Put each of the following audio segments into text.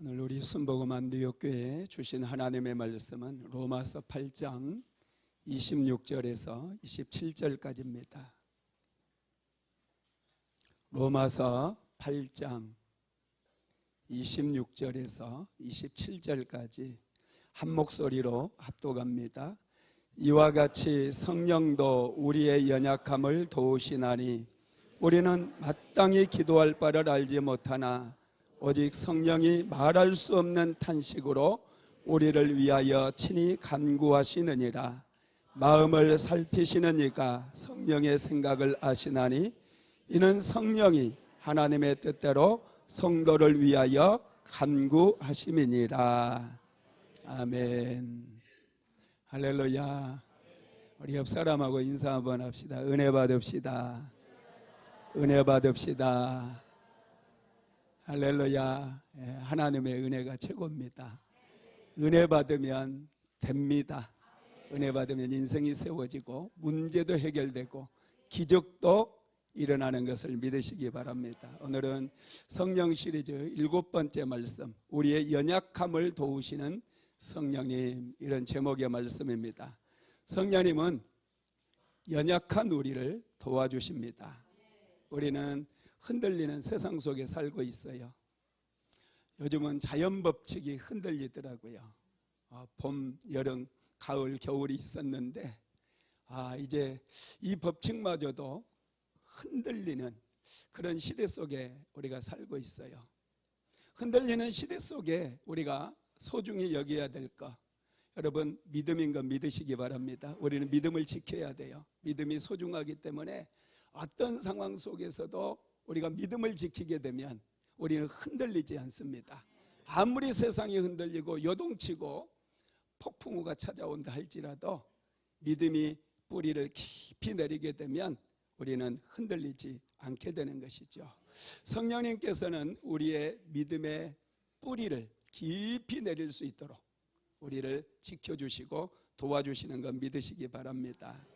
오늘 우리 순복음 뉴욕교회에 주신 하나님의 말씀은 로마서 8장 26절에서 27절까지입니다. 로마서 8장 26절에서 27절까지 한 목소리로 합독합니다. 이와 같이 성령도 우리의 연약함을 도우시나니 우리는 마땅히 기도할 바를 알지 못하나 오직 성령이 말할 수 없는 탄식으로 우리를 위하여 친히 간구하시느니라. 마음을 살피시는 이가 성령의 생각을 아시나니 이는 성령이 하나님의 뜻대로 성도를 위하여 간구하심이니라. 아멘. 할렐루야. 우리 옆 사람하고 인사 한번 합시다. 은혜 받읍시다. 은혜 받읍시다. 할렐루야. 하나님의 은혜가 최고입니다. 은혜 받으면 됩니다. 은혜 받으면 인생이 세워지고 문제도 해결되고 기적도 일어나는 것을 믿으시기 바랍니다. 오늘은 성령 시리즈 7번째 말씀, 우리의 연약함을 도우시는 성령님, 이런 제목의 말씀입니다. 성령님은 연약한 우리를 도와주십니다. 우리는 흔들리는 세상 속에 살고 있어요. 요즘은 자연 법칙이 흔들리더라고요. 봄, 여름, 가을, 겨울이 있었는데 이제 이 법칙마저도 흔들리는 그런 시대 속에 우리가 살고 있어요. 흔들리는 시대 속에 우리가 소중히 여겨야 될 것, 여러분 믿음인 거 믿으시기 바랍니다. 우리는 믿음을 지켜야 돼요. 믿음이 소중하기 때문에 어떤 상황 속에서도 우리가 믿음을 지키게 되면 우리는 흔들리지 않습니다. 아무리 세상이 흔들리고 요동치고 폭풍우가 찾아온다 할지라도 믿음이 뿌리를 깊이 내리게 되면 우리는 흔들리지 않게 되는 것이죠. 성령님께서는 우리의 믿음의 뿌리를 깊이 내릴 수 있도록 우리를 지켜주시고 도와주시는 것 믿으시기 바랍니다.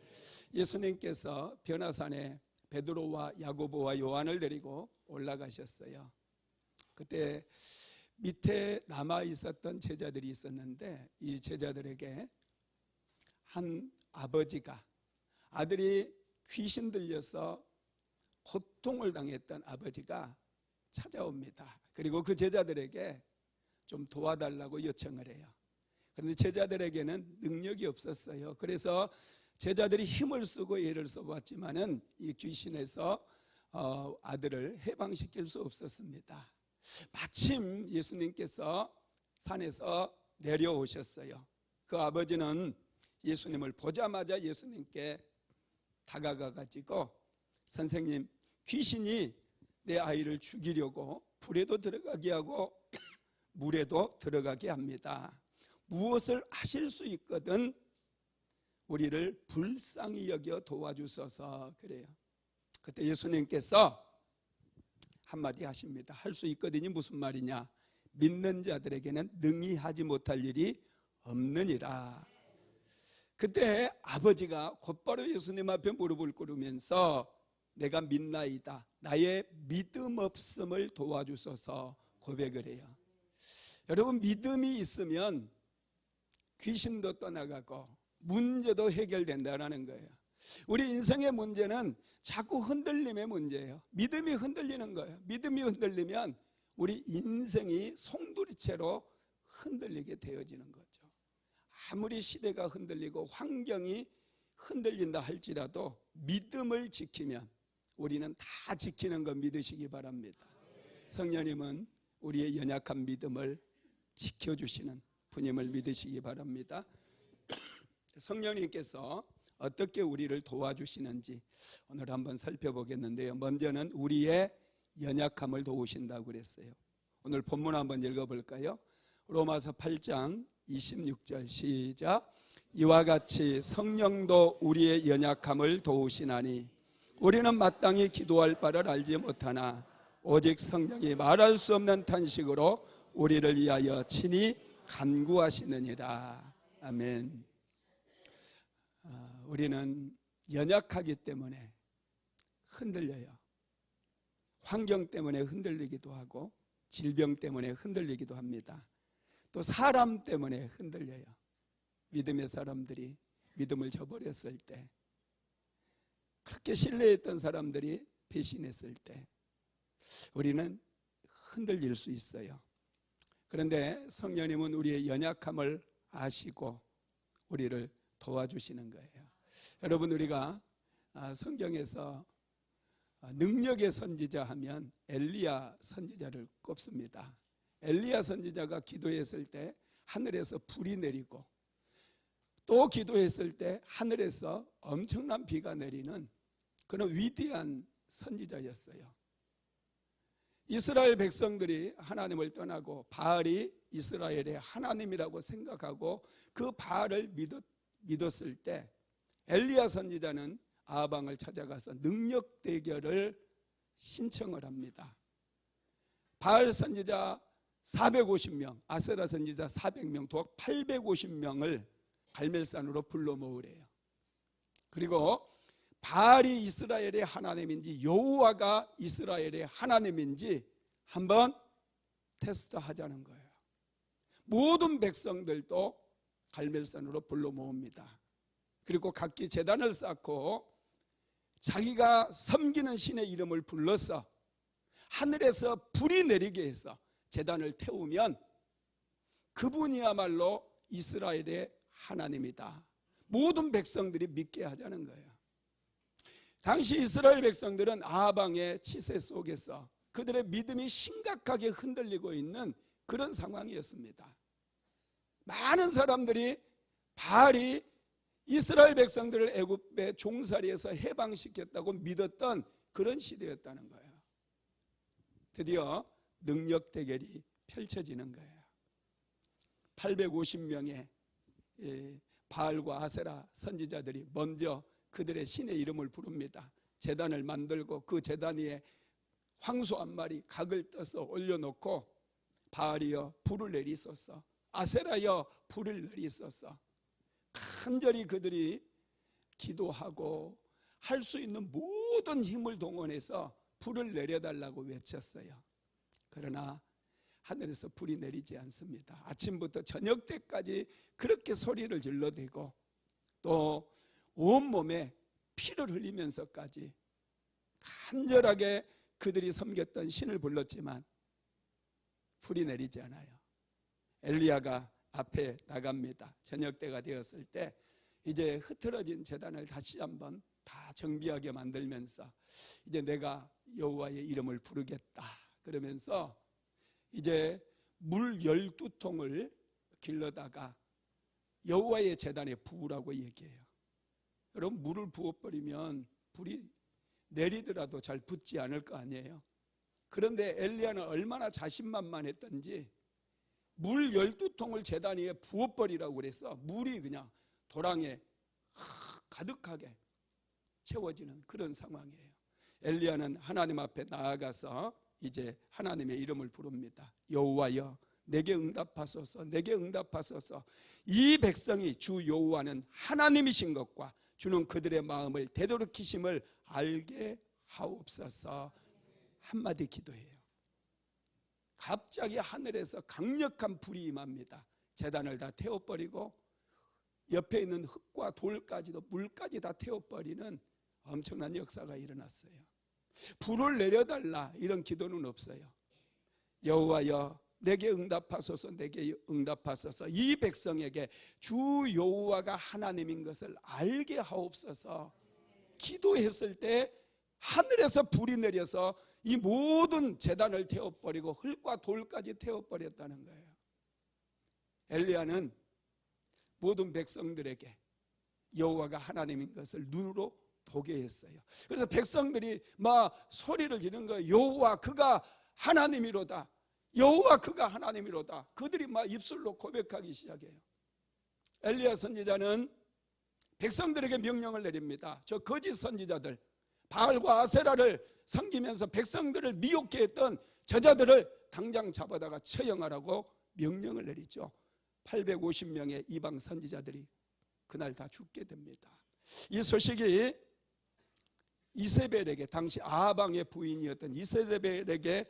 예수님께서 변화산에 베드로와 야고보와 요한을 데리고 올라가셨어요. 그때 밑에 남아 있었던 제자들이 있었는데 이 제자들에게 한 아버지가, 아들이 귀신 들려서 고통을 당했던 아버지가 찾아옵니다. 그리고 그 제자들에게 좀 도와달라고 요청을 해요. 그런데 제자들에게는 능력이 없었어요. 그래서 제자들이 힘을 쓰고 애를 써봤지만은 이 귀신에서 아들을 해방시킬 수 없었습니다. 마침 예수님께서 산에서 내려오셨어요. 그 아버지는 예수님을 보자마자 예수님께 다가가 가지고, 선생님, 귀신이 내 아이를 죽이려고 불에도 들어가게 하고 물에도 들어가게 합니다. 무엇을 하실 수 있거든 우리를 불쌍히 여겨 도와주소서. 그래요. 그때 예수님께서 한마디 하십니다. 할 수 있거든이 무슨 말이냐? 믿는 자들에게는 능히 하지 못할 일이 없느니라. 그때 아버지가 곧바로 예수님 앞에 무릎을 꿇으면서 내가 믿나이다, 나의 믿음 없음을 도와주소서 고백을 해요. 여러분, 믿음이 있으면 귀신도 떠나가고 문제도 해결된다는 거예요. 우리 인생의 문제는 자꾸 흔들림의 문제예요. 믿음이 흔들리는 거예요. 믿음이 흔들리면 우리 인생이 송두리째로 흔들리게 되어지는 거죠. 아무리 시대가 흔들리고 환경이 흔들린다 할지라도 믿음을 지키면 우리는 다 지키는 거 믿으시기 바랍니다. 성령님은 우리의 연약한 믿음을 지켜주시는 분임을 믿으시기 바랍니다. 성령님께서 어떻게 우리를 도와주시는지 오늘 한번 살펴보겠는데요. 먼저는 우리의 연약함을 도우신다고 그랬어요. 오늘 본문 한번 읽어볼까요? 로마서 8장 26절 시작. 이와 같이 성령도 우리의 연약함을 도우시나니 우리는 마땅히 기도할 바를 알지 못하나 오직 성령이 말할 수 없는 탄식으로 우리를 위하여 친히 간구하시느니라. 아멘. 우리는 연약하기 때문에 흔들려요. 환경 때문에 흔들리기도 하고 질병 때문에 흔들리기도 합니다. 또 사람 때문에 흔들려요. 믿음의 사람들이 믿음을 저버렸을 때, 그렇게 신뢰했던 사람들이 배신했을 때 우리는 흔들릴 수 있어요. 그런데 성령님은 우리의 연약함을 아시고 우리를 도와주시는 거예요. 여러분, 우리가 성경에서 능력의 선지자 하면 엘리야 선지자를 꼽습니다. 엘리야 선지자가 기도했을 때 하늘에서 불이 내리고, 또 기도했을 때 하늘에서 엄청난 비가 내리는 그런 위대한 선지자였어요. 이스라엘 백성들이 하나님을 떠나고 바알이 이스라엘의 하나님이라고 생각하고 그 바알을 믿었을 때 엘리야 선지자는 아방을 찾아가서 능력 대결을 신청을 합니다. 바알 선지자 450명, 아세라 선지자 400명, 도합 850명을 갈멜산으로 불러 모으래요. 그리고 바알이 이스라엘의 하나님인지 여호와가 이스라엘의 하나님인지 한번 테스트하자는 거예요. 모든 백성들도 갈멜산으로 불러 모읍니다. 그리고 각기 제단을 쌓고 자기가 섬기는 신의 이름을 불러서 하늘에서 불이 내리게 해서 제단을 태우면 그분이야말로 이스라엘의 하나님이다. 모든 백성들이 믿게 하자는 거예요. 당시 이스라엘 백성들은 아방의 치세 속에서 그들의 믿음이 심각하게 흔들리고 있는 그런 상황이었습니다. 많은 사람들이 바알이 이스라엘 백성들을 애굽의 종살이에서 해방시켰다고 믿었던 그런 시대였다는 거예요. 드디어 능력 대결이 펼쳐지는 거예요. 850명의 바알과 아세라 선지자들이 먼저 그들의 신의 이름을 부릅니다. 제단을 만들고 그 제단 위에 황소 한 마리 각을 떠서 올려놓고 바알이여 불을 내리소서, 아세라여 불을 내리소서, 간절히 그들이 기도하고 할 수 있는 모든 힘을 동원해서 불을 내려달라고 외쳤어요. 그러나 하늘에서 불이 내리지 않습니다. 아침부터 저녁 때까지 그렇게 소리를 질러대고 또 온몸에 피를 흘리면서까지 간절하게 그들이 섬겼던 신을 불렀지만 불이 내리지 않아요. 엘리야가 앞에 나갑니다. 저녁 때가 되었을 때 이제 흐트러진 제단을 다시 한번 다 정비하게 만들면서 이제 내가 여호와의 이름을 부르겠다 그러면서 이제 물 12통을 길러다가 여호와의 제단에 부으라고 얘기해요. 여러분, 물을 부어버리면 불이 내리더라도 잘 붙지 않을 거 아니에요. 그런데 엘리야는 얼마나 자신만만했던지 물 12통을 제단 위에 부어버리라고 그래서 물이 그냥 도랑에 가득하게 채워지는 그런 상황이에요. 엘리야는 하나님 앞에 나아가서 이제 하나님의 이름을 부릅니다. 여호와여 내게 응답하소서, 내게 응답하소서. 이 백성이 주 여호와는 하나님이신 것과 주는 그들의 마음을 되돌이키심을 알게 하옵소서. 한마디 기도해요. 갑자기 하늘에서 강력한 불이 임합니다. 제단을 다 태워버리고 옆에 있는 흙과 돌까지도 물까지 다 태워버리는 엄청난 역사가 일어났어요. 불을 내려달라 이런 기도는 없어요. 여호와여 내게 응답하소서, 내게 응답하소서. 이 백성에게 주 여호와가 하나님인 것을 알게 하옵소서. 기도했을 때 하늘에서 불이 내려서 이 모든 제단을 태워버리고 흙과 돌까지 태워버렸다는 거예요. 엘리야는 모든 백성들에게 여호와가 하나님인 것을 눈으로 보게 했어요. 그래서 백성들이 막 소리를 지르는 거예요. 여호와 그가 하나님이로다, 여호와 그가 하나님이로다. 그들이 막 입술로 고백하기 시작해요. 엘리야 선지자는 백성들에게 명령을 내립니다. 저 거짓 선지자들, 바알과 아세라를 섬기면서 백성들을 미혹게 했던 저자들을 당장 잡아다가 처형하라고 명령을 내리죠. 850명의 이방 선지자들이 그날 다 죽게 됩니다. 이 소식이 이세벨에게, 당시 아방의 부인이었던 이세벨에게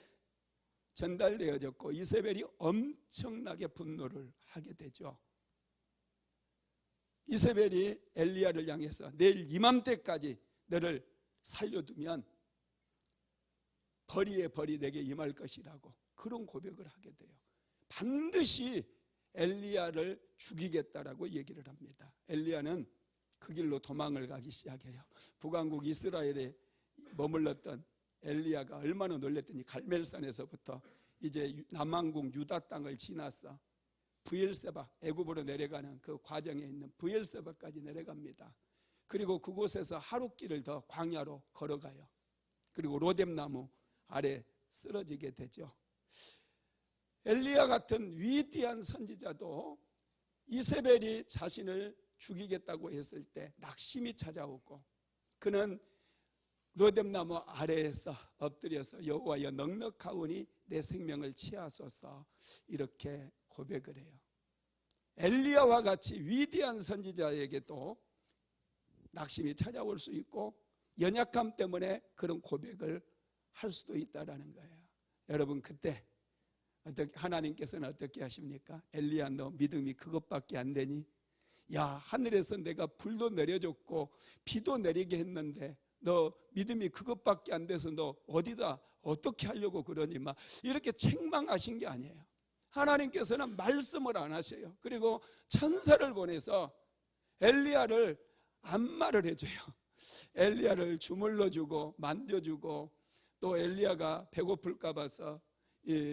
전달되어졌고 이세벨이 엄청나게 분노를 하게 되죠. 이세벨이 엘리야를 향해서 내일 이맘때까지 너를 살려두면 벌이에 벌이 내게 임할 것이라고 그런 고백을 하게 돼요. 반드시 엘리야를 죽이겠다라고 얘기를 합니다. 엘리야는 그 길로 도망을 가기 시작해요. 북왕국 이스라엘에 머물렀던 엘리야가 얼마나 놀랬더니 갈멜산에서부터 이제 남왕국 유다 땅을 지나서 브엘세바, 애굽으로 내려가는 그 과정에 있는 브엘세바까지 내려갑니다. 그리고 그곳에서 하룻길을 더 광야로 걸어가요. 그리고 로뎀나무 아래 쓰러지게 되죠. 엘리야 같은 위대한 선지자도 이세벨이 자신을 죽이겠다고 했을 때 낙심이 찾아오고 그는 로뎀나무 아래에서 엎드려서 여호와여 넉넉하오니 내 생명을 취하소서 이렇게 고백을 해요. 엘리야와 같이 위대한 선지자에게도 낙심이 찾아올 수 있고 연약함 때문에 그런 고백을 할 수도 있다라는 거예요. 여러분 그때 하나님께서는 어떻게 하십니까? 엘리야 너 믿음이 그것밖에 안 되니? 야 하늘에서 내가 불도 내려줬고 비도 내리게 했는데 너 믿음이 그것밖에 안 돼서 너 어디다 어떻게 하려고 그러니 막 이렇게 책망하신 게 아니에요. 하나님께서는 말씀을 안 하셔요. 그리고 천사를 보내서 엘리야를 안마를 해줘요. 엘리야를 주물러주고 만져주고 또 엘리야가 배고플까 봐서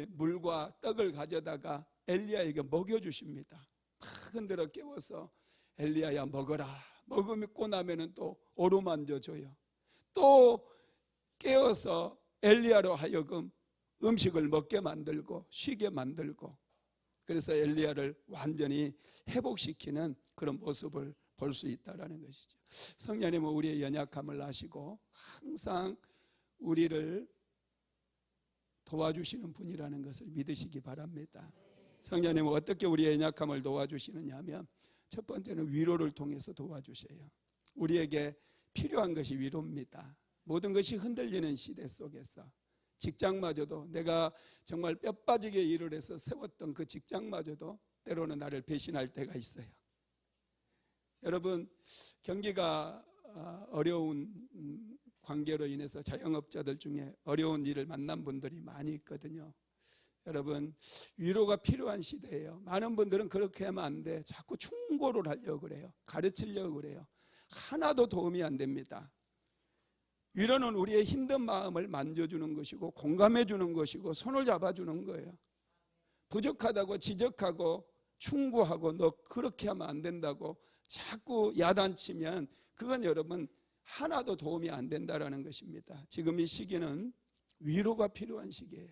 물과 떡을 가져다가 엘리야에게 먹여주십니다. 막 흔들어 깨워서 엘리야야 먹어라. 먹고 나면은 또 어루만져 줘요. 또 깨워서 엘리야로 하여금 음식을 먹게 만들고 쉬게 만들고 그래서 엘리야를 완전히 회복시키는 그런 모습을 볼 수 있다는 것이죠. 성령님은 우리의 연약함을 아시고 항상 우리를 도와주시는 분이라는 것을 믿으시기 바랍니다. 성령님은 어떻게 우리의 연약함을 도와주시느냐 하면 첫 번째는 위로를 통해서 도와주셔요. 우리에게 필요한 것이 위로입니다. 모든 것이 흔들리는 시대 속에서 직장마저도 내가 정말 뼈 빠지게 일을 해서 세웠던 그 직장마저도 때로는 나를 배신할 때가 있어요. 여러분 경기가 어려운 관계로 인해서 자영업자들 중에 어려운 일을 만난 분들이 많이 있거든요. 여러분 위로가 필요한 시대예요. 많은 분들은 그렇게 하면 안 돼. 자꾸 충고를 하려고 그래요. 가르치려고 그래요. 하나도 도움이 안 됩니다. 위로는 우리의 힘든 마음을 만져주는 것이고 공감해 주는 것이고 손을 잡아주는 거예요. 부족하다고 지적하고 충고하고 너 그렇게 하면 안 된다고 자꾸 야단치면 그건 여러분 하나도 도움이 안 된다라는 것입니다. 지금 이 시기는 위로가 필요한 시기예요.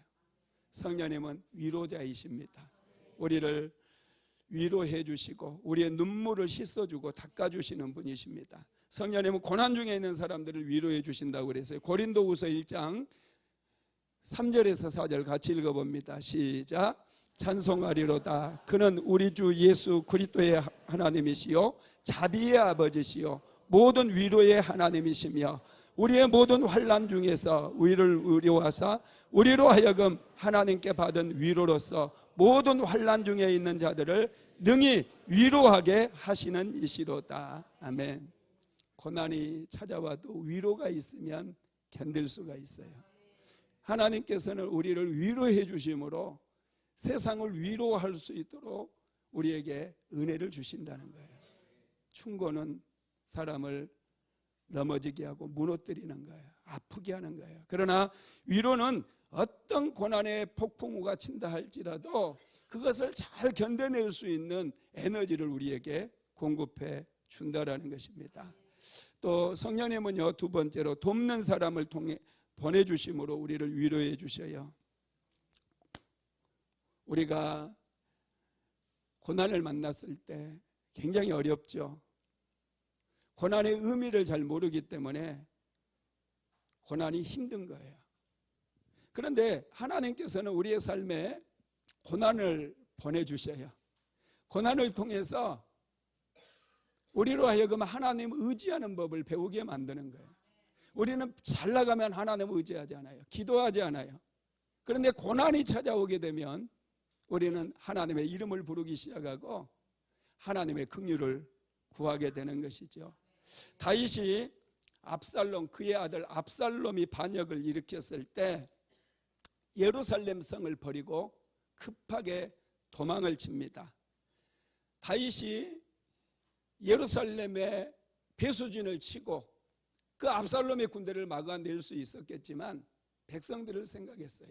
성령님은 위로자이십니다. 우리를 위로해 주시고 우리의 눈물을 씻어주고 닦아주시는 분이십니다. 성령님은 고난 중에 있는 사람들을 위로해 주신다고 그랬어요. 고린도후서 1장 3절에서 4절 같이 읽어봅니다. 시작. 찬송하리로다. 그는 우리 주 예수 그리스도의 하나님이시요 자비의 아버지시요 모든 위로의 하나님이시며 우리의 모든 환난 중에서 우리를 의료하사 우리로 하여금 하나님께 받은 위로로서 모든 환난 중에 있는 자들을 능히 위로하게 하시는 이시로다. 아멘. 고난이 찾아와도 위로가 있으면 견딜 수가 있어요. 하나님께서는 우리를 위로해 주심으로 세상을 위로할 수 있도록 우리에게 은혜를 주신다는 거예요. 충고는 사람을 넘어지게 하고 무너뜨리는 거예요. 아프게 하는 거예요. 그러나 위로는 어떤 고난의 폭풍우가 친다 할지라도 그것을 잘 견뎌낼 수 있는 에너지를 우리에게 공급해 준다라는 것입니다. 또 성령님은요, 두 번째로 돕는 사람을 통해 보내주심으로 우리를 위로해 주셔요. 우리가 고난을 만났을 때 굉장히 어렵죠. 고난의 의미를 잘 모르기 때문에 고난이 힘든 거예요. 그런데 하나님께서는 우리의 삶에 고난을 보내주셔요. 고난을 통해서 우리로 하여금 하나님 의지하는 법을 배우게 만드는 거예요. 우리는 잘 나가면 하나님 의지하지 않아요. 기도하지 않아요. 그런데 고난이 찾아오게 되면 우리는 하나님의 이름을 부르기 시작하고 하나님의 긍휼을 구하게 되는 것이죠. 다윗이 압살롬, 그의 아들 압살롬이 반역을 일으켰을 때 예루살렘 성을 버리고 급하게 도망을 칩니다. 다윗이 예루살렘에 배수진을 치고 그 압살롬의 군대를 막아낼 수 있었겠지만 백성들을 생각했어요.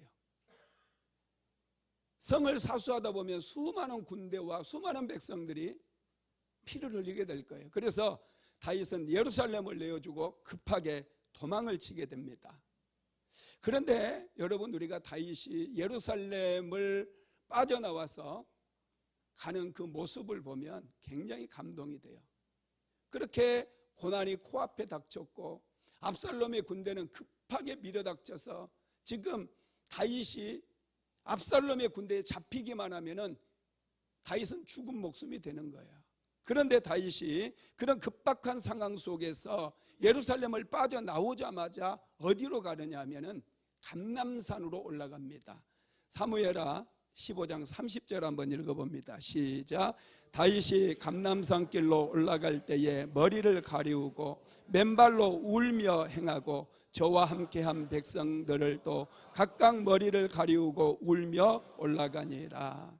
성을 사수하다 보면 수많은 군대와 수많은 백성들이 피를 흘리게 될 거예요. 그래서 다윗은 예루살렘을 내어주고 급하게 도망을 치게 됩니다. 그런데 여러분, 우리가 다윗이 예루살렘을 빠져나와서 가는 그 모습을 보면 굉장히 감동이 돼요. 그렇게 고난이 코앞에 닥쳤고 압살롬의 군대는 급하게 밀어닥쳐서 지금 다윗이 압살롬의 군대에 잡히기만 하면은 다윗은 죽은 목숨이 되는 거예요. 그런데 다윗이 그런 급박한 상황 속에서 예루살렘을 빠져나오자마자 어디로 가느냐 하면은 감람산으로 올라갑니다. 사무엘하 15장 30절 한번 읽어봅니다. 시작. 다윗이 감람산길로 올라갈 때에 머리를 가리우고 맨발로 울며 행하고 저와 함께한 백성들을 또 각각 머리를 가리우고 울며 올라가니라.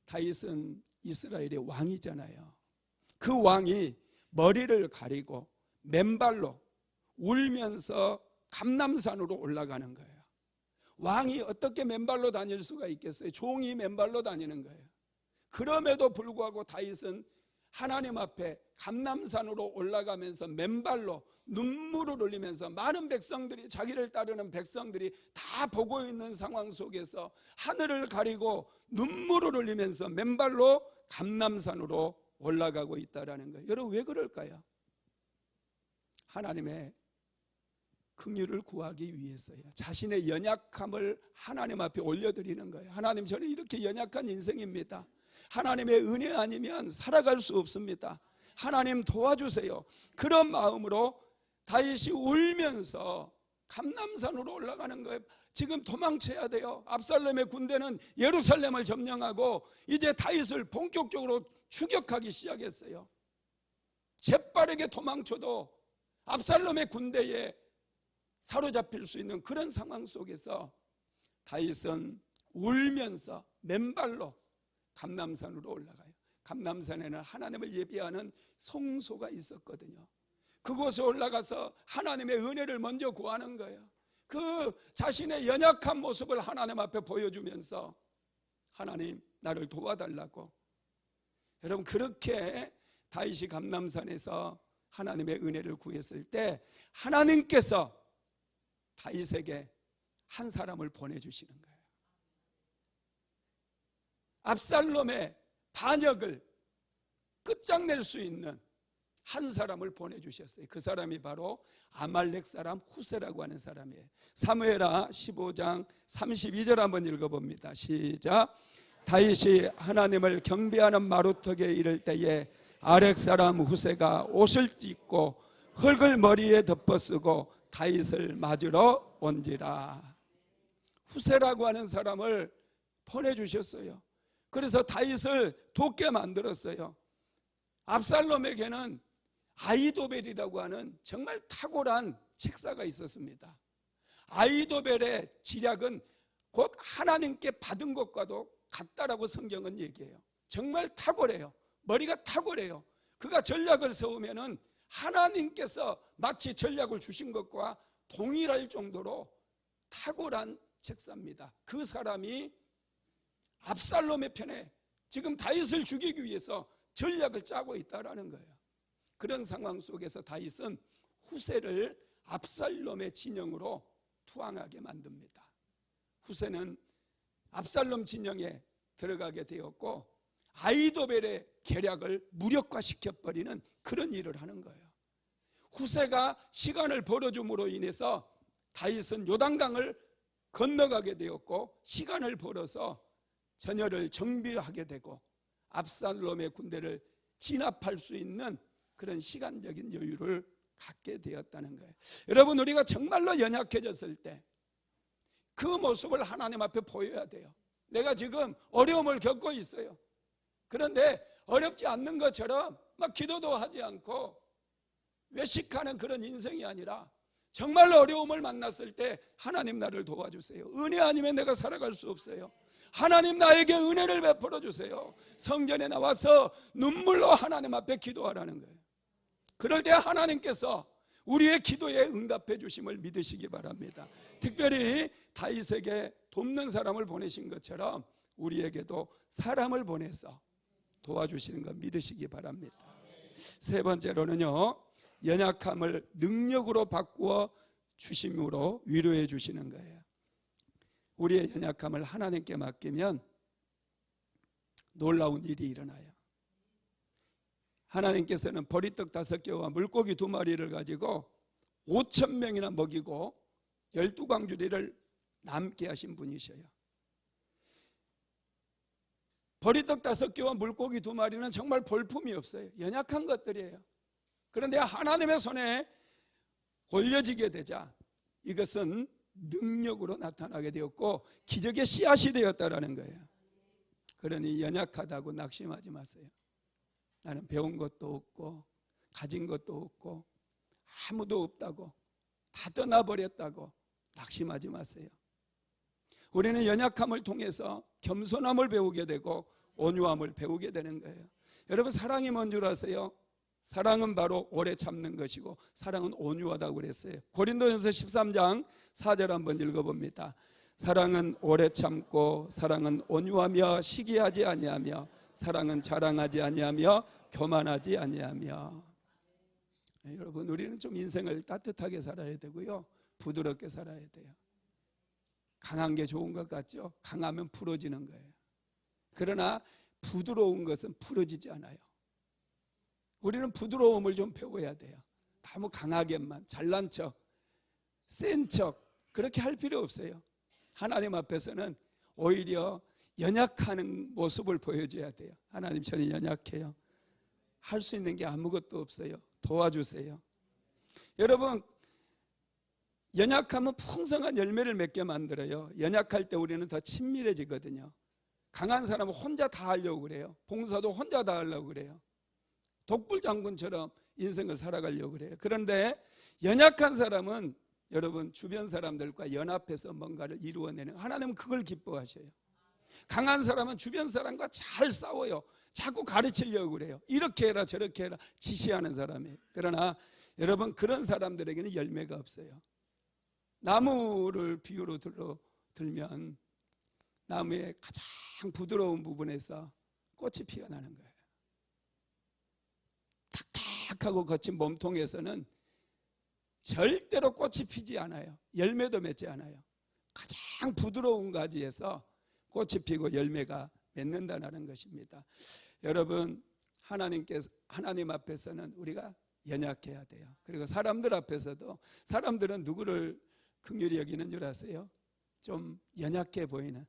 다윗은 이스라엘의 왕이잖아요. 그 왕이 머리를 가리고 맨발로 울면서 감람산으로 올라가는 거예요. 왕이 어떻게 맨발로 다닐 수가 있겠어요? 종이 맨발로 다니는 거예요. 그럼에도 불구하고 다윗은 하나님 앞에 감람산으로 올라가면서 맨발로 눈물을 흘리면서 많은 백성들이, 자기를 따르는 백성들이 다 보고 있는 상황 속에서 하늘을 가리고 눈물을 흘리면서 맨발로 감람산으로 올라가고 있다라는 거예요. 여러분, 왜 그럴까요? 하나님의 긍휼을 구하기 위해서요. 자신의 연약함을 하나님 앞에 올려드리는 거예요. 하나님, 저는 이렇게 연약한 인생입니다. 하나님의 은혜 아니면 살아갈 수 없습니다. 하나님 도와주세요. 그런 마음으로 다윗이 울면서 감람산으로 올라가는 거예요. 지금 도망쳐야 돼요. 압살롬의 군대는 예루살렘을 점령하고 이제 다윗을 본격적으로 추격하기 시작했어요. 재빠르게 도망쳐도 압살롬의 군대에 사로잡힐 수 있는 그런 상황 속에서 다윗은 울면서 맨발로 감람산으로 올라가요. 감람산에는 하나님을 예비하는 성소가 있었거든요. 그곳에 올라가서 하나님의 은혜를 먼저 구하는 거예요. 그 자신의 연약한 모습을 하나님 앞에 보여주면서 하나님, 나를 도와달라고. 여러분, 그렇게 다윗이 감람산에서 하나님의 은혜를 구했을 때 하나님께서 다윗에게 한 사람을 보내주시는 거예요. 압살롬의 반역을 끝장낼 수 있는 한 사람을 보내주셨어요. 그 사람이 바로 아말렉 사람 후세라고 하는 사람이에요. 사무엘하 15장 32절 한번 읽어봅니다. 시작. 다윗이 하나님을 경배하는 마루턱에 이를 때에 아렉 사람 후세가 옷을 찢고 흙을 머리에 덮어쓰고 다윗을 맞으러 온지라. 후세라고 하는 사람을 보내주셨어요. 그래서 다윗을 돕게 만들었어요. 압살롬에게는 아히도벨이라고 하는 정말 탁월한 책사가 있었습니다. 아히도벨의 지략은 곧 하나님께 받은 것과도 같다라고 성경은 얘기해요. 정말 탁월해요. 머리가 탁월해요. 그가 전략을 세우면은 하나님께서 마치 전략을 주신 것과 동일할 정도로 탁월한 책사입니다. 그 사람이 압살롬의 편에 지금 다윗을 죽이기 위해서 전략을 짜고 있다라는 거예요. 그런 상황 속에서 다윗은 후세를 압살롬의 진영으로 투항하게 만듭니다. 후세는 압살롬 진영에 들어가게 되었고 아히도벨의 계략을 무력화시켜버리는 그런 일을 하는 거예요. 후세가 시간을 벌어줌으로 인해서 다윗은 요단강을 건너가게 되었고 시간을 벌어서 전열을 정비하게 되고 압살롬의 군대를 진압할 수 있는 그런 시간적인 여유를 갖게 되었다는 거예요. 여러분, 우리가 정말로 연약해졌을 때, 그 모습을 하나님 앞에 보여야 돼요. 내가 지금 어려움을 겪고 있어요. 그런데 어렵지 않는 것처럼 막 기도도 하지 않고 외식하는 그런 인생이 아니라 정말 어려움을 만났을 때 하나님 나를 도와주세요. 은혜 아니면 내가 살아갈 수 없어요. 하나님 나에게 은혜를 베풀어 주세요. 성전에 나와서 눈물로 하나님 앞에 기도하라는 거예요. 그럴 때 하나님께서 우리의 기도에 응답해 주심을 믿으시기 바랍니다. 특별히 다윗에게 돕는 사람을 보내신 것처럼 우리에게도 사람을 보내서 도와주시는 것 믿으시기 바랍니다. 세 번째로는요, 연약함을 능력으로 바꾸어 주심으로 위로해 주시는 거예요. 우리의 연약함을 하나님께 맡기면 놀라운 일이 일어나요. 하나님께서는 보리떡 5개와 물고기 2마리를 가지고 5,000명이나 먹이고 12광주리를 남게 하신 분이셔요. 보리떡 5개와 물고기 2마리는 정말 볼품이 없어요. 연약한 것들이에요. 그런데 하나님의 손에 올려지게 되자 이것은 능력으로 나타나게 되었고 기적의 씨앗이 되었다라는 거예요. 그러니 연약하다고 낙심하지 마세요. 나는 배운 것도 없고 가진 것도 없고 아무도 없다고 다 떠나버렸다고 낙심하지 마세요. 우리는 연약함을 통해서 겸손함을 배우게 되고 온유함을 배우게 되는 거예요. 여러분, 사랑이 뭔 줄 아세요? 사랑은 바로 오래 참는 것이고 사랑은 온유하다고 그랬어요. 고린도전서 13장 4절 한번 읽어봅니다. 사랑은 오래 참고 사랑은 온유하며 시기하지 아니하며 사랑은 자랑하지 아니하며 교만하지 아니하며. 여러분, 우리는 좀 인생을 따뜻하게 살아야 되고요, 부드럽게 살아야 돼요. 강한 게 좋은 것 같죠? 강하면 부러지는 거예요. 그러나 부드러운 것은 부러지지 않아요. 우리는 부드러움을 좀 배워야 돼요. 너무 강하게만 잘난 척, 센 척 그렇게 할 필요 없어요. 하나님 앞에서는 오히려 연약하는 모습을 보여줘야 돼요. 하나님, 저는 연약해요. 할 수 있는 게 아무것도 없어요. 도와주세요. 여러분, 연약함은 풍성한 열매를 맺게 만들어요. 연약할 때 우리는 더 친밀해지거든요. 강한 사람은 혼자 다 하려고 그래요. 봉사도 혼자 다 하려고 그래요. 독불장군처럼 인생을 살아가려고 그래요. 그런데 연약한 사람은 여러분 주변 사람들과 연합해서 뭔가를 이루어내는, 하나님은 그걸 기뻐하셔요. 강한 사람은 주변 사람과 잘 싸워요. 자꾸 가르치려고 그래요. 이렇게 해라 저렇게 해라 지시하는 사람이에요. 그러나 여러분, 그런 사람들에게는 열매가 없어요. 나무를 비유로 들면 나무의 가장 부드러운 부분에서 꽃이 피어나는 거예요. 탁탁하고 거친 몸통에서는 절대로 꽃이 피지 않아요. 열매도 맺지 않아요. 가장 부드러운 가지에서 꽃이 피고 열매가 맺는다는 것입니다. 여러분, 하나님 앞에서는 우리가 연약해야 돼요. 그리고 사람들 앞에서도, 사람들은 누구를 긍휼히 여기는 줄 아세요? 좀 연약해 보이는,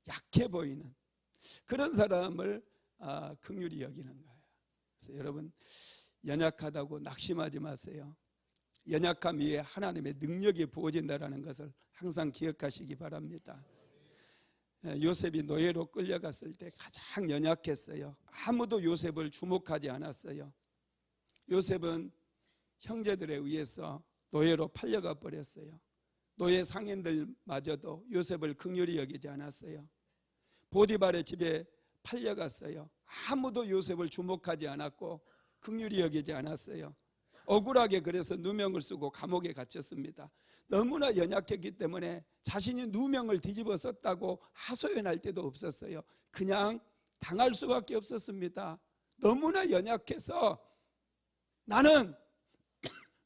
약해 보이는 그런 사람을 긍휼히 여기는 거예요. 그래서 여러분, 연약하다고 낙심하지 마세요. 연약함 위에 하나님의 능력이 부어진다는 것을 항상 기억하시기 바랍니다. 요셉이 노예로 끌려갔을 때 가장 연약했어요. 아무도 요셉을 주목하지 않았어요. 요셉은 형제들에 의해서 노예로 팔려가 버렸어요. 노예 상인들마저도 요셉을 긍휼히 여기지 않았어요. 보디발의 집에 팔려갔어요. 아무도 요셉을 주목하지 않았고 긍휼히 여기지 않았어요. 억울하게 그래서 누명을 쓰고 감옥에 갇혔습니다. 너무나 연약했기 때문에 자신이 누명을 뒤집어 썼다고 하소연할 때도 없었어요. 그냥 당할 수밖에 없었습니다. 너무나 연약해서 나는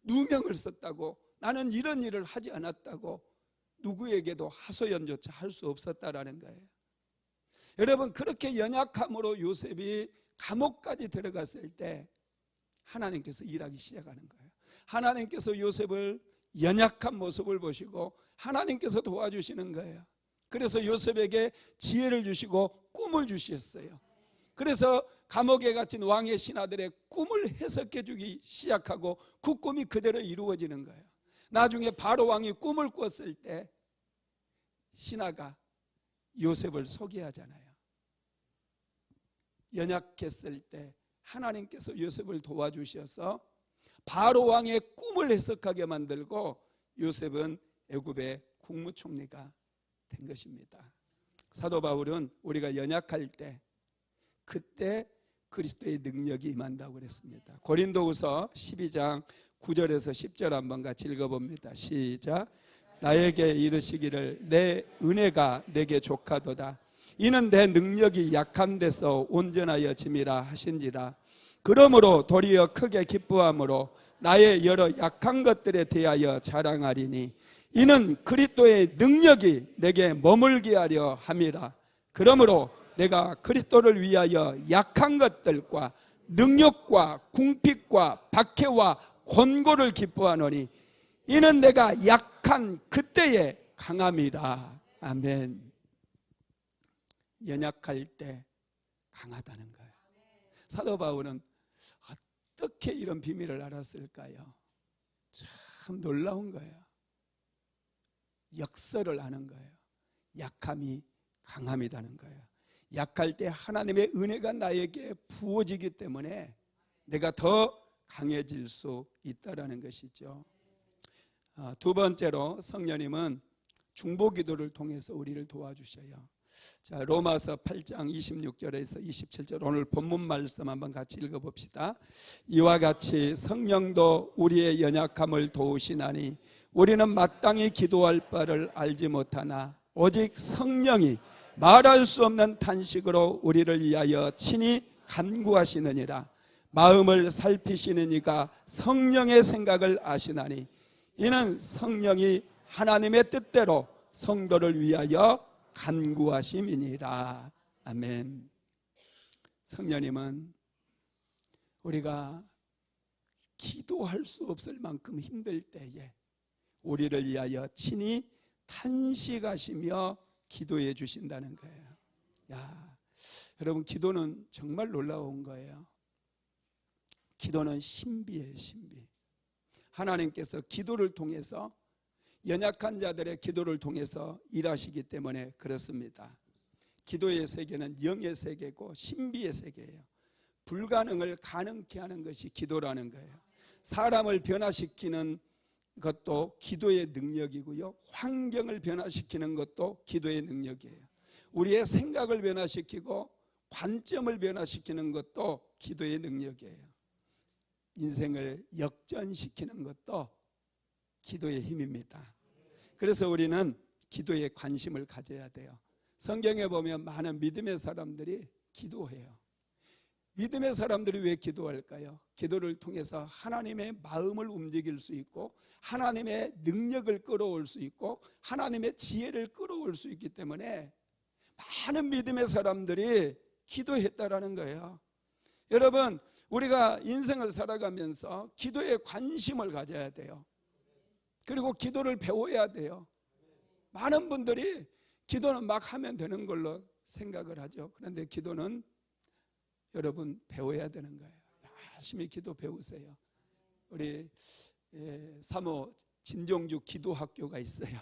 누명을 썼다고, 나는 이런 일을 하지 않았다고 누구에게도 하소연조차 할 수 없었다라는 거예요. 여러분, 그렇게 연약함으로 요셉이 감옥까지 들어갔을 때 하나님께서 일하기 시작하는 거예요. 하나님께서 요셉을 연약한 모습을 보시고 하나님께서 도와주시는 거예요. 그래서 요셉에게 지혜를 주시고 꿈을 주셨어요. 그래서 감옥에 갇힌 왕의 신하들의 꿈을 해석해 주기 시작하고 그 꿈이 그대로 이루어지는 거예요. 나중에 바로 왕이 꿈을 꿨을 때 신하가 요셉을 소개하잖아요. 연약했을 때 하나님께서 요셉을 도와주셔서 바로 왕의 꿈을 해석하게 만들고 요셉은 애굽의 국무총리가 된 것입니다. 사도 바울은 우리가 연약할 때 그때 그리스도의 능력이 임한다고 그랬습니다. 고린도후서 12장 9절에서 10절 한번 같이 읽어봅니다. 시작. 나에게 이르시기를 내 은혜가 내게 족하도다. 이는 내 능력이 약한 데서 온전하여 짐이라 하신지라. 그러므로 도리어 크게 기뻐함으로 나의 여러 약한 것들에 대하여 자랑하리니 이는 그리스도의 능력이 내게 머물게 하려 함이라. 그러므로 내가 그리스도를 위하여 약한 것들과 능력과 궁핍과 박해와 권고를 기뻐하노니 이는 내가 약한 그때의 강함이라. 아멘. 연약할 때 강하다는 거예요. 사도 바울은 어떻게 이런 비밀을 알았을까요? 참 놀라운 거예요. 역설을 아는 거예요. 약함이 강함이라는 거예요. 약할 때 하나님의 은혜가 나에게 부어지기 때문에 내가 더 강해질 수 있다라는 것이죠. 두 번째로 성령님은 중보기도를 통해서 우리를 도와주셔요. 자, 로마서 8장 26절에서 27절 오늘 본문 말씀 한번 같이 읽어봅시다. 이와 같이 성령도 우리의 연약함을 도우시나니 우리는 마땅히 기도할 바를 알지 못하나 오직 성령이 말할 수 없는 탄식으로 우리를 위하여 친히 간구하시느니라. 마음을 살피시는 이가 성령의 생각을 아시나니 이는 성령이 하나님의 뜻대로 성도를 위하여 간구하심이니라. 아멘. 성령님은 우리가 기도할 수 없을 만큼 힘들 때에 우리를 위하여 친히 탄식하시며 기도해 주신다는 거예요. 야, 여러분, 기도는 정말 놀라운 거예요. 기도는 신비예요, 신비. 하나님께서 기도를 통해서 연약한 자들의 기도를 통해서 일하시기 때문에 그렇습니다. 기도의 세계는 영의 세계고 신비의 세계예요. 불가능을 가능케 하는 것이 기도라는 거예요. 사람을 변화시키는 것도 기도의 능력이고요, 환경을 변화시키는 것도 기도의 능력이에요. 우리의 생각을 변화시키고 관점을 변화시키는 것도 기도의 능력이에요. 인생을 역전시키는 것도 기도의 힘입니다. 그래서 우리는 기도에 관심을 가져야 돼요. 성경에 보면 많은 믿음의 사람들이 기도해요. 믿음의 사람들이 왜 기도할까요? 기도를 통해서 하나님의 마음을 움직일 수 있고 하나님의 능력을 끌어올 수 있고 하나님의 지혜를 끌어올 수 있기 때문에 많은 믿음의 사람들이 기도했다라는 거예요. 여러분, 우리가 인생을 살아가면서 기도에 관심을 가져야 돼요. 그리고 기도를 배워야 돼요. 많은 분들이 기도는 막 하면 되는 걸로 생각을 하죠. 그런데 기도는 여러분 배워야 되는 거예요. 열심히 기도 배우세요. 우리 사모 진종주 기도학교가 있어요.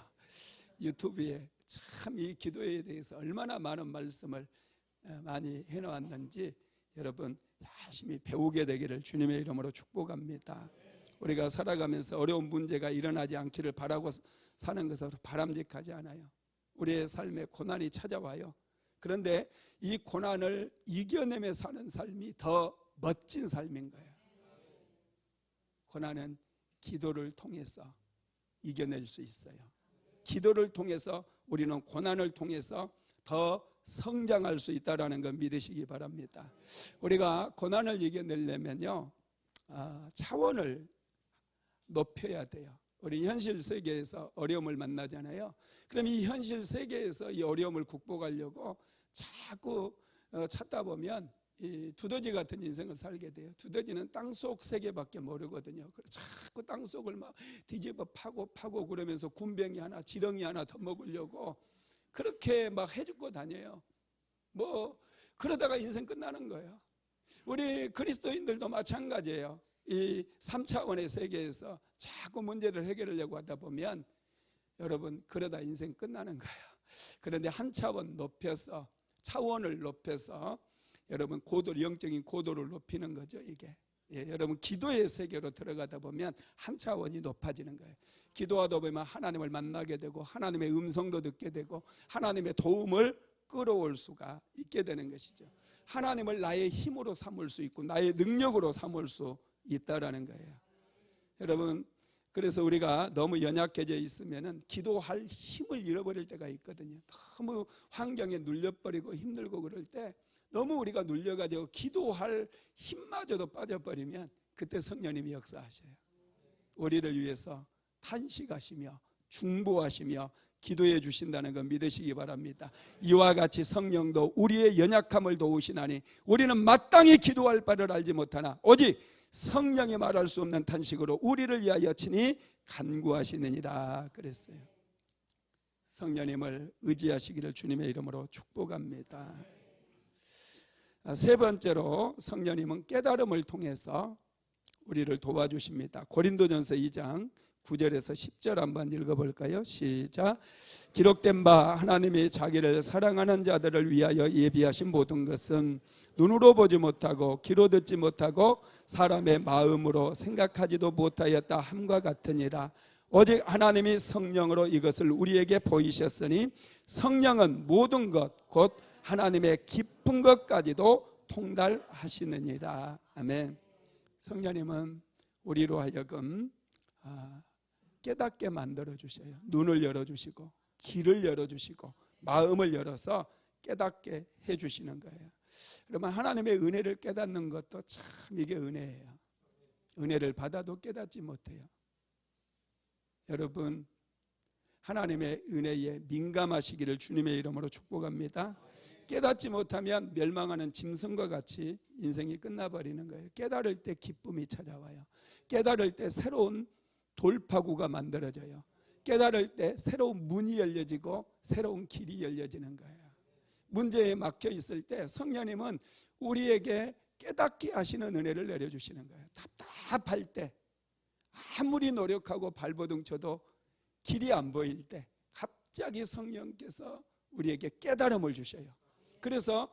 유튜브에 참 이 기도에 대해서 얼마나 많은 말씀을 많이 해놓았는지 여러분 열심히 배우게 되기를 주님의 이름으로 축복합니다. 우리가 살아가면서 어려운 문제가 일어나지 않기를 바라고 사는 것은 바람직하지 않아요. 우리의 삶에 고난이 찾아와요. 그런데 이 고난을 이겨내며 사는 삶이 더 멋진 삶인 거예요. 고난은 기도를 통해서 이겨낼 수 있어요. 기도를 통해서 우리는 고난을 통해서 더 성장할 수 있다는 걸 믿으시기 바랍니다. 우리가 고난을 이겨내려면요, 차원을 높여야 돼요. 우리 현실 세계에서 어려움을 만나잖아요. 그럼 이 현실 세계에서 이 어려움을 극복하려고 자꾸 찾다 보면 이 두더지 같은 인생을 살게 돼요. 두더지는 땅속 세계밖에 모르거든요. 그래서 자꾸 땅속을 막 뒤집어 파고 그러면서 군뱅이 하나, 지렁이 하나 더 먹으려고 그렇게 막 해주고 다녀요. 뭐 그러다가 인생 끝나는 거예요. 우리 그리스도인들도 마찬가지예요. 이 3차원의 세계에서 자꾸 문제를 해결하려고 하다 보면 여러분 그러다 인생 끝나는 거예요. 그런데 한 차원 높여서, 차원을 높여서 여러분 영적인 고도를 높이는 거죠. 이게 여러분 기도의 세계로 들어가다 보면 한 차원이 높아지는 거예요. 기도하다 보면 하나님을 만나게 되고 하나님의 음성도 듣게 되고 하나님의 도움을 끌어올 수가 있게 되는 것이죠. 하나님을 나의 힘으로 삼을 수 있고 나의 능력으로 삼을 수 있다라는 거예요. 여러분, 그래서 우리가 너무 연약해져 있으면 기도할 힘을 잃어버릴 때가 있거든요. 너무 환경에 눌려버리고 힘들고 그럴 때 너무 우리가 눌려가지고 기도할 힘마저도 빠져버리면 그때 성령님이 역사하셔요. 우리를 위해서 탄식하시며 중보하시며 기도해 주신다는 걸 믿으시기 바랍니다. 이와 같이 성령도 우리의 연약함을 도우시나니 우리는 마땅히 기도할 바를 알지 못하나 오직 성령이 말할 수 없는 탄식으로 우리를 위하여 친히 간구하시느니라 그랬어요. 성령님을 의지하시기를 주님의 이름으로 축복합니다. 세 번째로 성령님은 깨달음을 통해서 우리를 도와주십니다. 고린도전서 2장 9절에서 10절 한번 읽어볼까요? 시작. 기록된 바 하나님이 자기를 사랑하는 자들을 위하여 예비하신 모든 것은 눈으로 보지 못하고 귀로 듣지 못하고 사람의 마음으로 생각하지도 못하였다 함과 같으니라. 오직 하나님이 성령으로 이것을 우리에게 보이셨으니 성령은 모든 것 곧 하나님의 깊은 것까지도 통달하시느니라. 아멘. 성령님은 우리로 하여금 깨닫게 만들어 주셔요. 눈을 열어주시고 귀를 열어주시고 마음을 열어서 깨닫게 해주시는 거예요. 그러면 하나님의 은혜를 깨닫는 것도 참 이게 은혜예요. 은혜를 받아도 깨닫지 못해요. 여러분, 하나님의 은혜에 민감하시기를 주님의 이름으로 축복합니다. 깨닫지 못하면 멸망하는 짐승과 같이 인생이 끝나버리는 거예요. 깨달을 때 기쁨이 찾아와요. 깨달을 때 새로운 돌파구가 만들어져요. 깨달을 때 새로운 문이 열려지고 새로운 길이 열려지는 거예요. 문제에 막혀 있을 때 성령님은 우리에게 깨닫게 하시는 은혜를 내려주시는 거예요. 답답할 때 아무리 노력하고 발버둥 쳐도 길이 안 보일 때 갑자기 성령께서 우리에게 깨달음을 주셔요. 그래서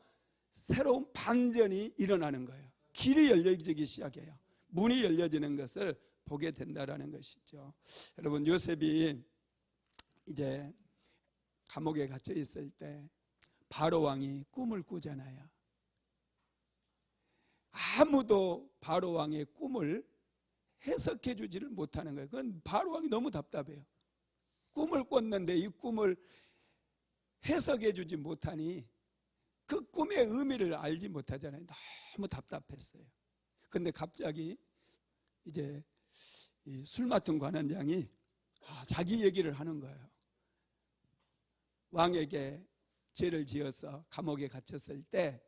새로운 반전이 일어나는 거예요. 길이 열려지기 시작해요. 문이 열려지는 것을 보게 된다라는 것이죠. 여러분, 요셉이 이제 감옥에 갇혀 있을 때 바로 왕이 꿈을 꾸잖아요. 아무도 바로 왕의 꿈을 해석해 주지를 못하는 거예요. 그건 바로 왕이 너무 답답해요. 꿈을 꿨는데 이 꿈을 해석해 주지 못하니 그 꿈의 의미를 알지 못하잖아요. 너무 답답했어요. 그런데 갑자기 이제 술 맡은 관원장이 자기 얘기를 하는 거예요. 왕에게 죄를 지어서 감옥에 갇혔을 때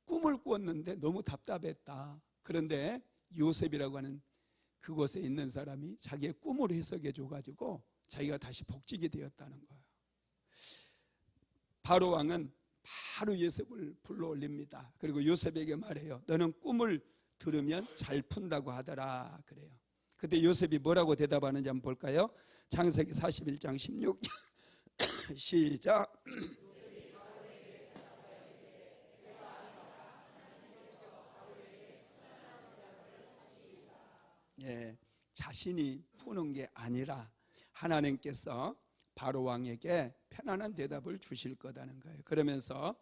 꿈을 꿨는데 너무 답답했다. 그런데 요셉이라고 하는 그곳에 있는 사람이 자기의 꿈을 해석해 줘가지고 자기가 다시 복직이 되었다는 거예요. 바로 왕은 바로 요셉을 불러 올립니다. 그리고 요셉에게 말해요. 너는 꿈을 들으면 잘 푼다고 하더라 그래요. 그때 요셉이 뭐라고 대답하는지 한번 볼까요? 창세기 41장 16절 시작. 예, 자신이 푸는 게 아니라 하나님께서 바로 왕에게 편안한 대답을 주실 거다는 거예요. 그러면서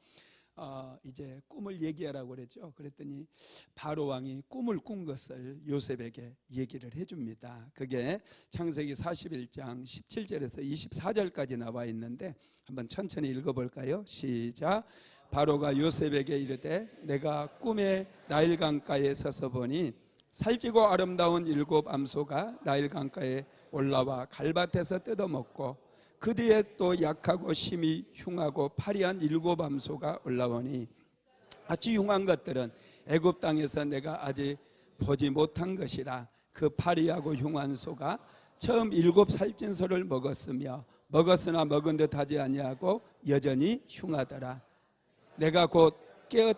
이제 꿈을 얘기하라고 그랬죠. 그랬더니 바로 왕이 꿈을 꾼 것을 요셉에게 얘기를 해줍니다. 그게 창세기 41장 17절에서 24절까지 나와 있는데 한번 천천히 읽어볼까요? 시작. 바로가 요셉에게 이르되 내가 꿈에 나일 강가에 서서 보니 살찌고 아름다운 7 암소가 나일 강가에 올라와 갈밭에서 뜯어먹고 그 뒤에 또 약하고 심히 흉하고 파리한 7 암소가 올라오니 같이 흉한 것들은 애굽 땅에서 내가 아직 보지 못한 것이라. 그 파리하고 흉한 소가 처음 7 살찐 소를 먹었으나 먹은 듯 하지 아니하고 여전히 흉하더라. 내가 곧 깨어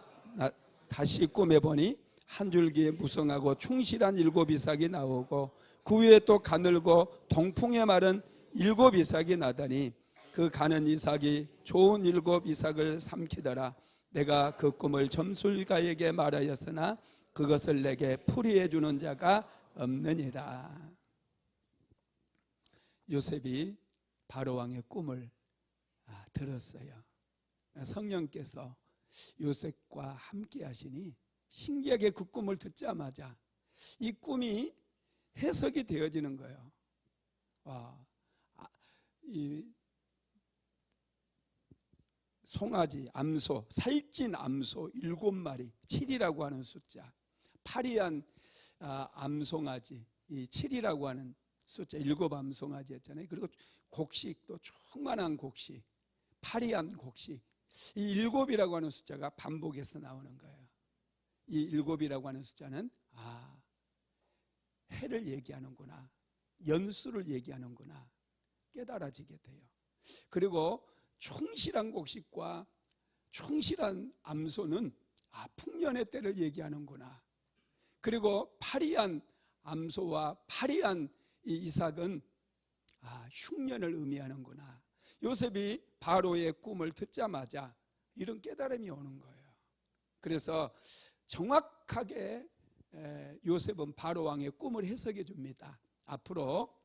다시 꿈에 보니 한 줄기에 무성하고 충실한 7 이삭이 나오고 그 위에 또 가늘고 동풍에 마른 7 이삭이 나더니 그 가는 이삭이 좋은 7 이삭을 삼키더라. 내가 그 꿈을 점술가에게 말하였으나 그것을 내게 풀이해 주는 자가 없느니라. 요셉이 바로왕의 꿈을 들었어요. 성령께서 요셉과 함께 하시니 신기하게 그 꿈을 듣자마자 이 꿈이 해석이 되어지는 거예요. 이 송아지, 암소, 살찐 암소 7마리, 7이라고 하는 숫자, 파리한 암송아지, 이 7이라고 하는 숫자, 7 암송아지였잖아요. 그리고 곡식도 충만한 곡식, 파리한 곡식, 이 7이라고 하는 숫자가 반복해서 나오는 거예요. 이 7이라고 하는 숫자는 해를 얘기하는구나, 연수를 얘기하는구나 깨달아지게 돼요. 그리고 충실한 곡식과 충실한 암소는 풍년의 때를 얘기하는구나. 그리고 파리한 암소와 파리한 이 이삭은 흉년을 의미하는구나. 요셉이 바로의 꿈을 듣자마자 이런 깨달음이 오는 거예요. 그래서 정확하게 요셉은 바로왕의 꿈을 해석해 줍니다. 앞으로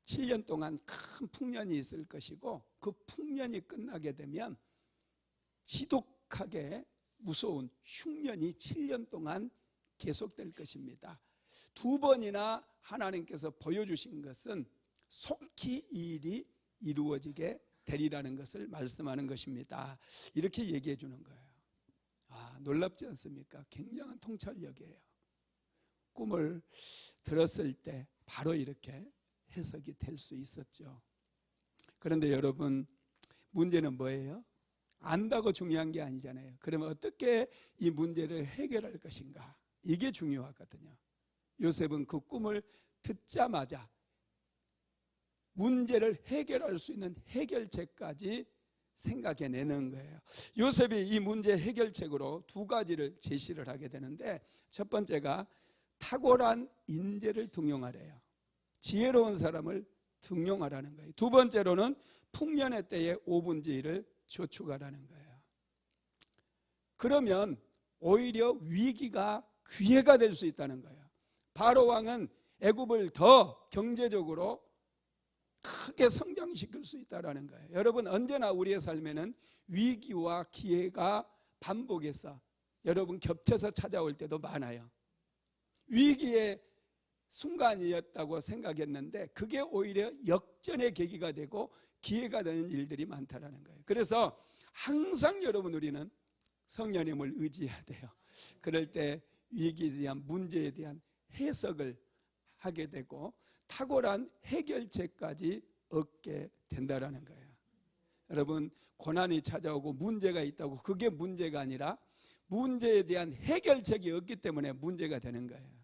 7년 동안 큰 풍년이 있을 것이고 그 풍년이 끝나게 되면 지독하게 무서운 흉년이 7년 동안 계속될 것입니다. 2번이나 하나님께서 보여주신 것은 속히 이 일이 이루어지게 되리라는 것을 말씀하는 것입니다. 이렇게 얘기해 주는 거예요. 놀랍지 않습니까? 굉장한 통찰력이에요. 꿈을 들었을 때 바로 이렇게 해석이 될 수 있었죠. 그런데 여러분, 문제는 뭐예요? 안다고 중요한 게 아니잖아요. 그러면 어떻게 이 문제를 해결할 것인가? 이게 중요하거든요. 요셉은 그 꿈을 듣자마자 문제를 해결할 수 있는 해결책까지 생각해내는 거예요. 요셉이 이 문제 해결책으로 2가지를 제시를 하게 되는데, 첫 번째가 탁월한 인재를 등용하래요. 지혜로운 사람을 등용하라는 거예요. 2번째로는 풍년의 때에 5분의 1을 저축하라는 거예요. 그러면 오히려 위기가 기회가 될 수 있다는 거예요. 바로왕은 애굽을 더 경제적으로 크게 성장시킬 수 있다는 거예요. 여러분, 언제나 우리의 삶에는 위기와 기회가 반복해서 여러분 겹쳐서 찾아올 때도 많아요. 위기의 순간이었다고 생각했는데 그게 오히려 역전의 계기가 되고 기회가 되는 일들이 많다는 거예요. 그래서 항상 여러분, 우리는 성령님을 의지해야 돼요. 그럴 때 위기에 대한, 문제에 대한 해석을 하게 되고 탁월한 해결책까지 얻게 된다는 거예요. 여러분, 고난이 찾아오고 문제가 있다고 그게 문제가 아니라 문제에 대한 해결책이 없기 때문에 문제가 되는 거예요.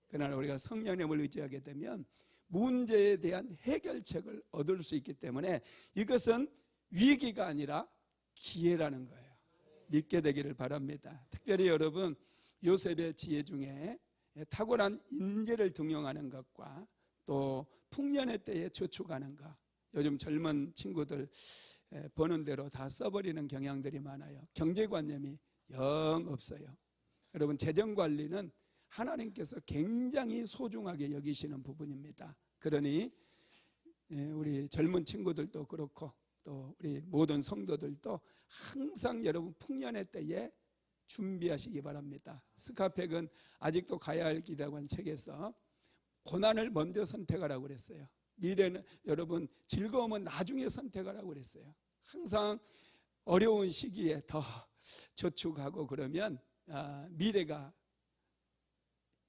그러나 우리가 성령님을 의지하게 되면 문제에 대한 해결책을 얻을 수 있기 때문에 이것은 위기가 아니라 기회라는 거예요. 믿게 되기를 바랍니다. 특별히 여러분, 요셉의 지혜 중에 탁월한 인재를 등용하는 것과 또 풍년의 때에 저축하는 것, 요즘 젊은 친구들 버는 대로 다 써버리는 경향들이 많아요. 경제관념이 영 없어요. 여러분, 재정관리는 하나님께서 굉장히 소중하게 여기시는 부분입니다. 그러니 우리 젊은 친구들도 그렇고 또 우리 모든 성도들도 항상 여러분 풍년의 때에 준비하시기 바랍니다. 스카펙은 아직도 가야 할 길이라고 하는 책에서 고난을 먼저 선택하라고 그랬어요. 미래는, 여러분, 즐거움은 나중에 선택하라고 그랬어요. 항상 어려운 시기에 더 저축하고 그러면 미래가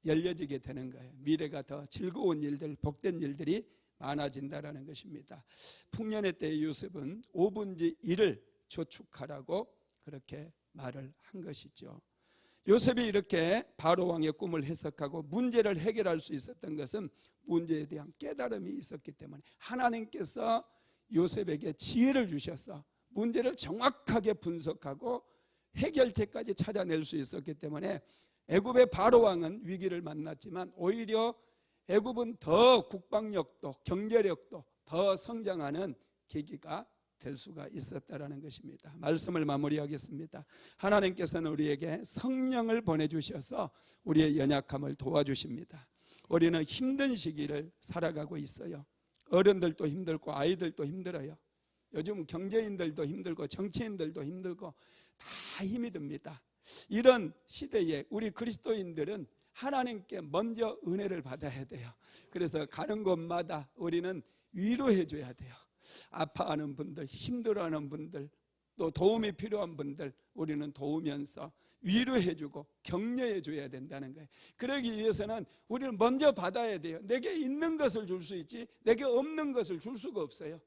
열려지게 되는 거예요. 미래가 더 즐거운 일들, 복된 일들이 많아진다는 것입니다. 풍년의 때의 요셉은 5분의 1을 저축하라고 그렇게 말을 한 것이죠. 요셉이 이렇게 바로왕의 꿈을 해석하고 문제를 해결할 수 있었던 것은 문제에 대한 깨달음이 있었기 때문에 하나님께서 요셉에게 지혜를 주셔서 문제를 정확하게 분석하고 해결책까지 찾아낼 수 있었기 때문에 애굽의 바로왕은 위기를 만났지만 오히려 애굽은 더 국방력도 경제력도 더 성장하는 계기가 될 수가 있었다라는 것입니다. 말씀을 마무리하겠습니다. 하나님께서는 우리에게 성령을 보내주셔서 우리의 연약함을 도와주십니다. 우리는 힘든 시기를 살아가고 있어요. 어른들도 힘들고 아이들도 힘들어요. 요즘 경제인들도 힘들고 정치인들도 힘들고 다 힘이 듭니다. 이런 시대에 우리 그리스도인들은 하나님께 먼저 은혜를 받아야 돼요. 그래서 가는 곳마다 우리는 위로해 줘야 돼요. 아파하는 분들, 힘들어하는 분들, 또 도움이 필요한 분들 우리는 도우면서 위로해 주고 격려해 줘야 된다는 거예요. 그러기 위해서는 우리는 먼저 받아야 돼요. 내게 있는 것을 줄 수 있지 내게 없는 것을 줄 수가 없어요.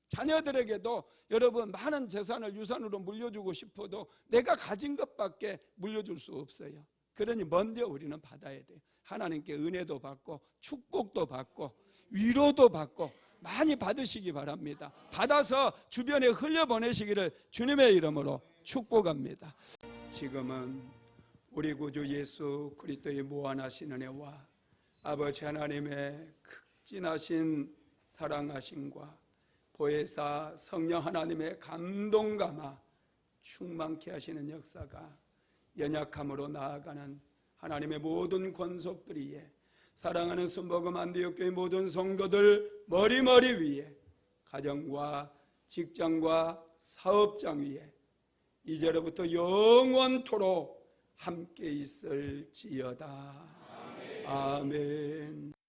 자녀들에게도 여러분 많은 재산을 유산으로 물려주고 싶어도 내가 가진 것밖에 물려줄 수 없어요. 그러니 먼저 우리는 받아야 돼요. 하나님께 은혜도 받고 축복도 받고 위로도 받고 많이 받으시기 바랍니다. 받아서 주변에 흘려보내시기를 주님의 이름으로 축복합니다. 지금은 우리 구주 예수 그리스도의 무한하신 은혜와 아버지 하나님의 극진하신 사랑하심과 보혜사 성령 하나님의 감동감화 충만케 하시는 역사가 연약함으로 나아가는 하나님의 모든 권속들 위에 사랑하는 순복음 안디옥교회 모든 성도들 머리머리 위에 가정과 직장과 사업장 위에 이제로부터 영원토록 함께 있을지어다. 아멘.